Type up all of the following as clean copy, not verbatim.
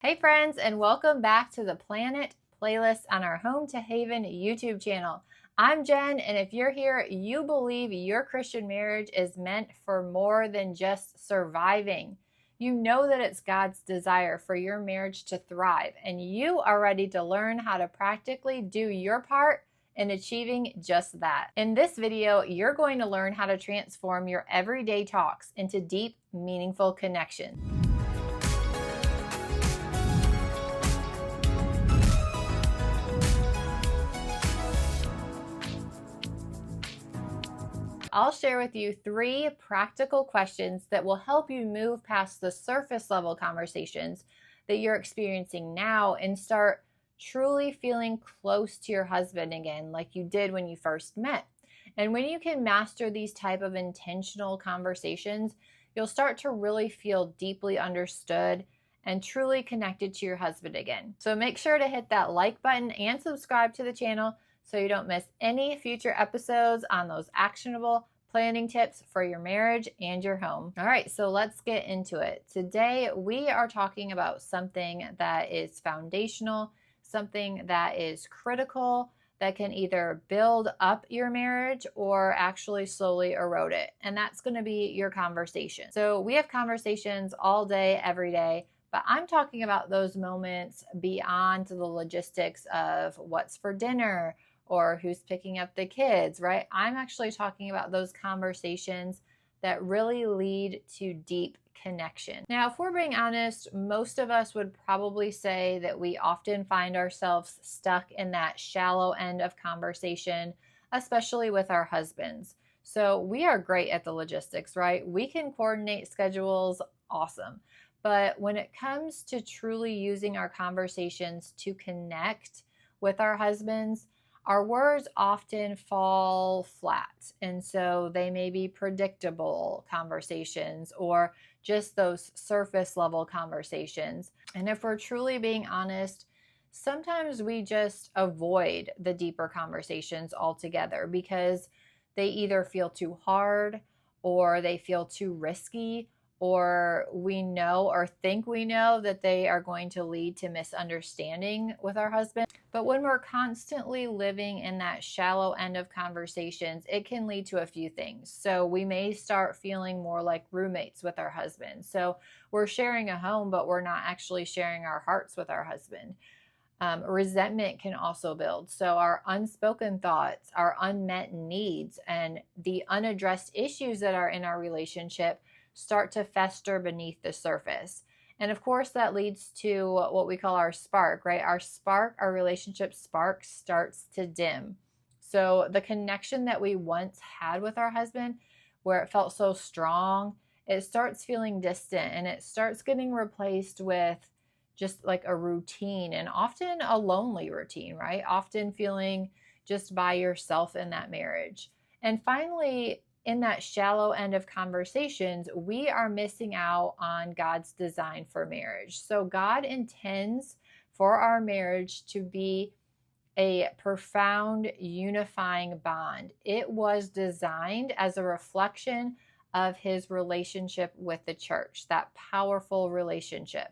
Hey friends, and welcome back to the Planet playlist on our Home to Haven YouTube channel. I'm Jen, and if you're here, you believe your Christian marriage is meant for more than just surviving. You know that it's God's desire for your marriage to thrive, and you are ready to learn how to practically do your part in achieving just that. In this video, you're going to learn how to transform your everyday talks into deep, meaningful connections. I'll share with you 3 practical questions that will help you move past the surface level conversations that you're experiencing now and start truly feeling close to your husband again, like you did when you first met. And when you can master these type of intentional conversations, you'll start to really feel deeply understood and truly connected to your husband again. So make sure to hit that like button and subscribe to the channel so you don't miss any future episodes on those actionable planning tips for your marriage and your home. All right, so let's get into it. Today, we are talking about something that is foundational, something that is critical, that can either build up your marriage or actually slowly erode it. And that's going to be your conversation. So we have conversations all day, every day. But I'm talking about those moments beyond the logistics of what's for dinner or who's picking up the kids, right? I'm actually talking about those conversations that really lead to deep connection. Now, if we're being honest, most of us would probably say that we often find ourselves stuck in that shallow end of conversation, especially with our husbands. So we are great at the logistics, right? We can coordinate schedules, awesome. But when it comes to truly using our conversations to connect with our husbands, our words often fall flat. And so they may be predictable conversations or just those surface level conversations. And if we're truly being honest, sometimes we just avoid the deeper conversations altogether because they either feel too hard or they feel too risky, or we know or think we know that they are going to lead to misunderstanding with our husband. But when we're constantly living in that shallow end of conversations, it can lead to a few things. So we may start feeling more like roommates with our husband. So we're sharing a home, but we're not actually sharing our hearts with our husband. Resentment can also build. So our unspoken thoughts, our unmet needs, and the unaddressed issues that are in our relationship start to fester beneath the surface. And of course, that leads to what we call our spark, right? Our spark, our relationship spark starts to dim. So the connection that we once had with our husband, where it felt so strong, it starts feeling distant and it starts getting replaced with just like a routine, and often a lonely routine, right? Often feeling just by yourself in that marriage. And finally, in that shallow end of conversations, we are missing out on God's design for marriage. So God intends for our marriage to be a profound unifying bond. It was designed as a reflection of his relationship with the church, that powerful relationship.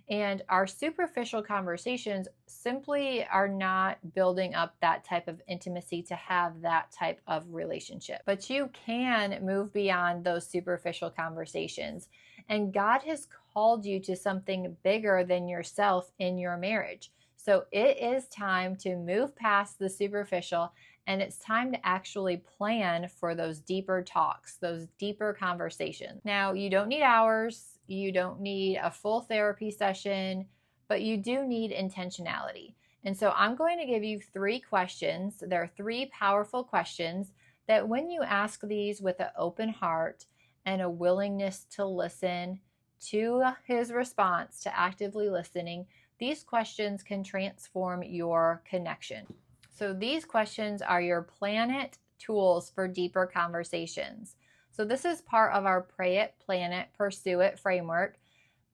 And our superficial conversations simply are not building up that type of intimacy to have that type of relationship. But you can move beyond those superficial conversations. And God has called you to something bigger than yourself in your marriage. So it is time to move past the superficial, and it's time to actually plan for those deeper talks, those deeper conversations. Now, you don't need hours. You don't need a full therapy session, but you do need intentionality. And so I'm going to give you 3 questions. There are 3 powerful questions that when you ask these with an open heart and a willingness to listen to his response, to actively listening, these questions can transform your connection. So these questions are your Planet tools for deeper conversations. So this is part of our Pray It, Plan It, Pursue It framework.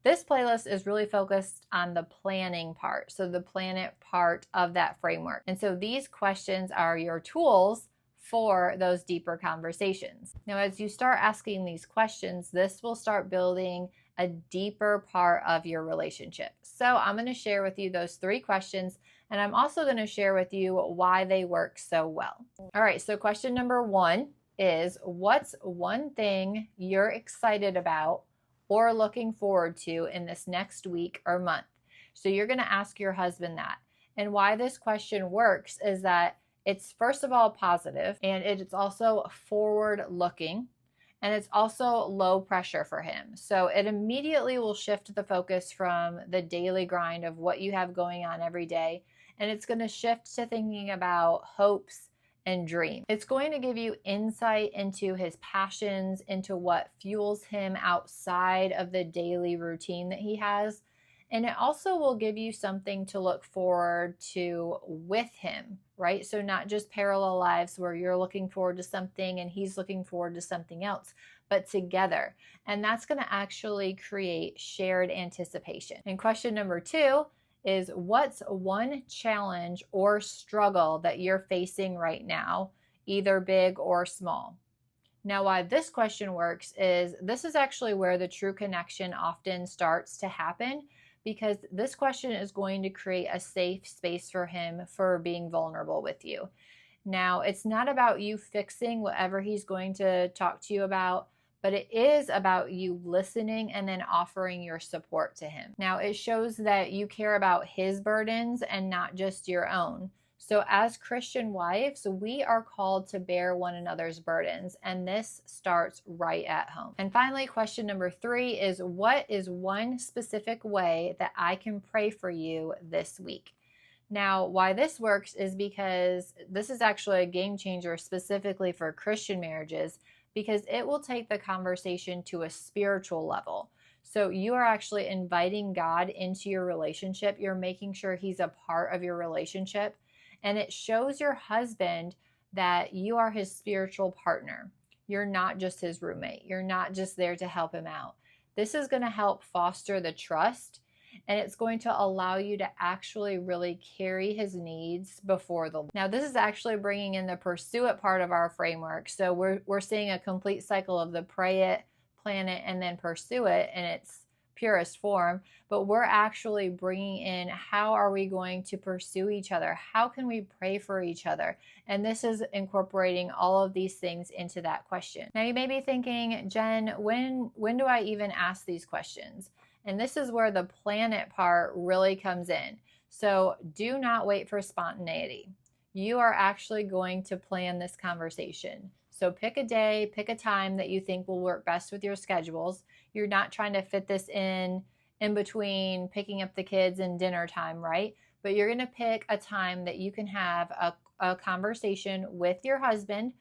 This playlist is really focused on the planning part, so the Planet part of that framework. And so these questions are your tools for those deeper conversations. Now, as you start asking these questions, this will start building a deeper part of your relationship. So I'm going to share with you those 3 questions, and I'm also going to share with you why they work so well. All right, so question number 1 is, what's one thing you're excited about or looking forward to in this next week or month? So you're going to ask your husband that. And why this question works is that it's, first of all, positive, and it's also forward looking, and it's also low pressure for him. So it immediately will shift the focus from the daily grind of what you have going on every day, and it's going to shift to thinking about hopes and dreams. It's going to give you insight into his passions, into what fuels him outside of the daily routine that he has. And it also will give you something to look forward to with him, right? So not just parallel lives where you're looking forward to something and he's looking forward to something else, but together. And that's going to actually create shared anticipation. And question number 2 is, what's one challenge or struggle that you're facing right now, either big or small? Now, why this question works is this is actually where the true connection often starts to happen, because this question is going to create a safe space for him for being vulnerable with you. Now, it's not about you fixing whatever he's going to talk to you about, but it is about you listening and then offering your support to him. Now, it shows that you care about his burdens and not just your own. So as Christian wives, we are called to bear one another's burdens, and this starts right at home. And finally, question number 3 is, what is one specific way that I can pray for you this week? Now, why this works is because this is actually a game changer specifically for Christian marriages, because it will take the conversation to a spiritual level. So you are actually inviting God into your relationship. You're making sure he's a part of your relationship. And it shows your husband that you are his spiritual partner. You're not just his roommate. You're not just there to help him out. This is going to help foster the trust, and it's going to allow you to actually really carry his needs before the Lord. Now, this is actually bringing in the pursue it part of our framework. So we're seeing a complete cycle of the pray it, plan it, and then pursue it in its purest form, but we're actually bringing in, how are we going to pursue each other? How can we pray for each other? And this is incorporating all of these things into that question. Now, you may be thinking, Jen, when do I even ask these questions? And this is where the plan it part really comes in. So do not wait for spontaneity. You are actually going to plan this conversation. So pick a day, pick a time that you think will work best with your schedules. You're not trying to fit this in between picking up the kids and dinner time, right? But you're going to pick a time that you can have a conversation with your husband,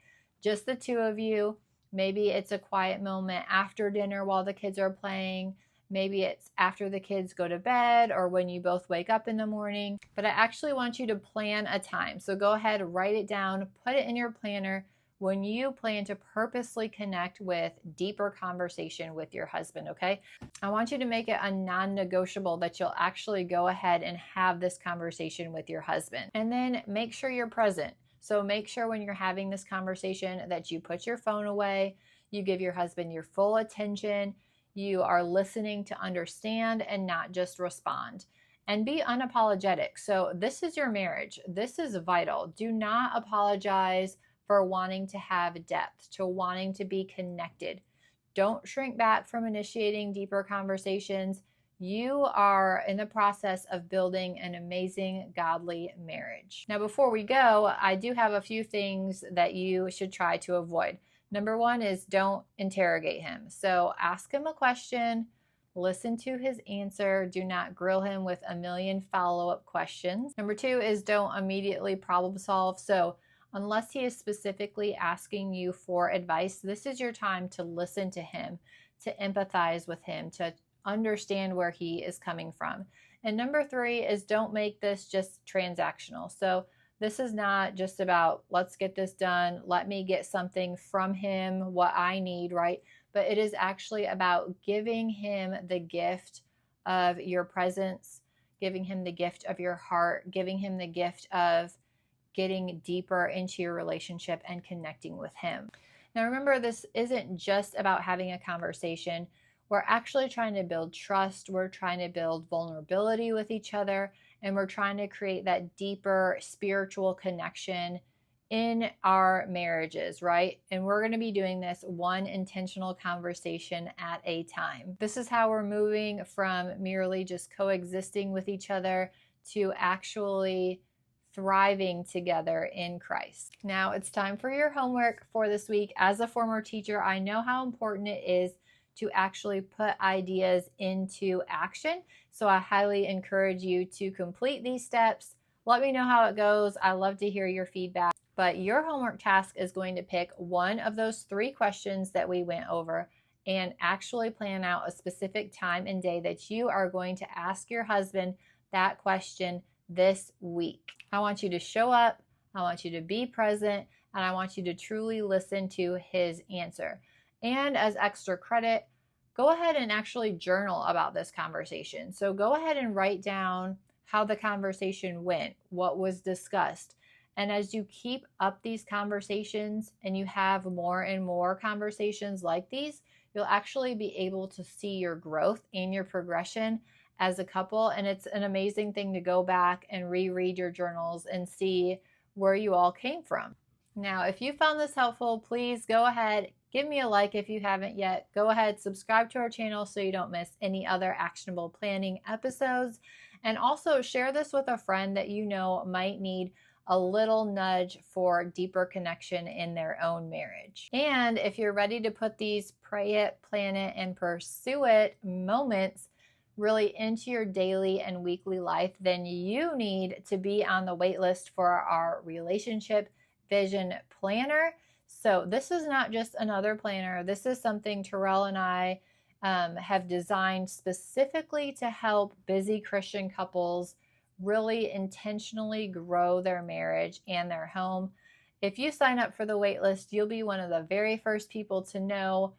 just the two of you. Maybe it's a quiet moment after dinner while the kids are playing. Maybe it's after the kids go to bed or when you both wake up in the morning. But I actually want you to plan a time. So go ahead, write it down, put it in your planner when you plan to purposely connect with deeper conversation with your husband, okay? I want you to make it a non-negotiable that you'll actually go ahead and have this conversation with your husband. And then make sure you're present. So make sure when you're having this conversation that you put your phone away, you give your husband your full attention, you are listening to understand and not just respond. And be unapologetic. So this is your marriage. This is vital. Do not apologize for wanting to have depth, to wanting to be connected. Don't shrink back from initiating deeper conversations. You are in the process of building an amazing, godly marriage. Now, before we go, I do have a few things that you should try to avoid. Number 1 is don't interrogate him. So ask him a question, listen to his answer. Do not grill him with a million follow-up questions. Number 2 is don't immediately problem solve. So unless he is specifically asking you for advice, this is your time to listen to him, to empathize with him, to understand where he is coming from. And number 3 is don't make this just transactional. So this is not just about, let's get this done, let me get something from him, what I need, right? But it is actually about giving him the gift of your presence, giving him the gift of your heart, giving him the gift of getting deeper into your relationship and connecting with him. Now remember, this isn't just about having a conversation. we're actually trying to build trust, we're trying to build vulnerability with each other, and we're trying to create that deeper spiritual connection in our marriages, right? And we're going to be doing this one intentional conversation at a time. This is how we're moving from merely just coexisting with each other to actually thriving together in Christ. Now it's time for your homework for this week. As a former teacher, I know how important it is to actually put ideas into action. So I highly encourage you to complete these steps. Let me know how it goes. I love to hear your feedback. But your homework task is going to pick one of those 3 questions that we went over and actually plan out a specific time and day that you are going to ask your husband that question this week. I want you to show up, I want you to be present, and I want you to truly listen to his answer. And as extra credit, go ahead and actually journal about this conversation. So go ahead and write down how the conversation went, what was discussed. And as you keep up these conversations and you have more and more conversations like these, you'll actually be able to see your growth and your progression as a couple. And it's an amazing thing to go back and reread your journals and see where you all came from. Now, if you found this helpful, please go ahead, give me a like if you haven't yet. Go ahead, subscribe to our channel so you don't miss any other actionable planning episodes. And also share this with a friend that you know might need a little nudge for deeper connection in their own marriage. And if you're ready to put these pray it, plan it, and pursue it moments really into your daily and weekly life, then you need to be on the wait list for our relationship vision planner. So this is not just another planner. This is something Terrell and I have designed specifically to help busy Christian couples really intentionally grow their marriage and their home. If you sign up for the wait list, you'll be one of the very first people to know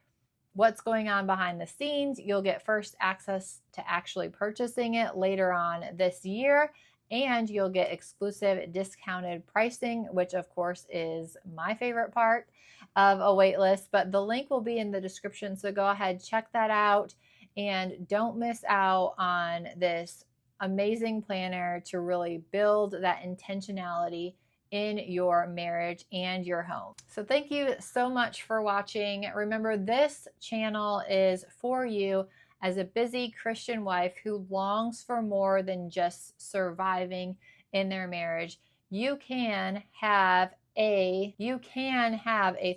what's going on behind the scenes. You'll get first access to actually purchasing it later on this year, and you'll get exclusive discounted pricing, which of course is my favorite part of a wait list. But the link will be in the description, so go ahead, check that out, and don't miss out on this amazing planner to really build that intentionality in your marriage and your home. So thank you so much for watching. Remember, this channel is for you as a busy Christian wife who longs for more than just surviving in their marriage. You can have a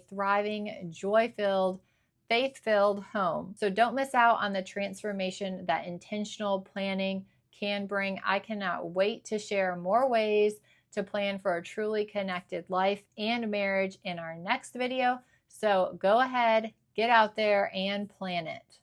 thriving, joy-filled, faith-filled home. So don't miss out on the transformation that intentional planning can bring. I cannot wait to share more ways to plan for a truly connected life and marriage in our next video. So go ahead, get out there and plan it.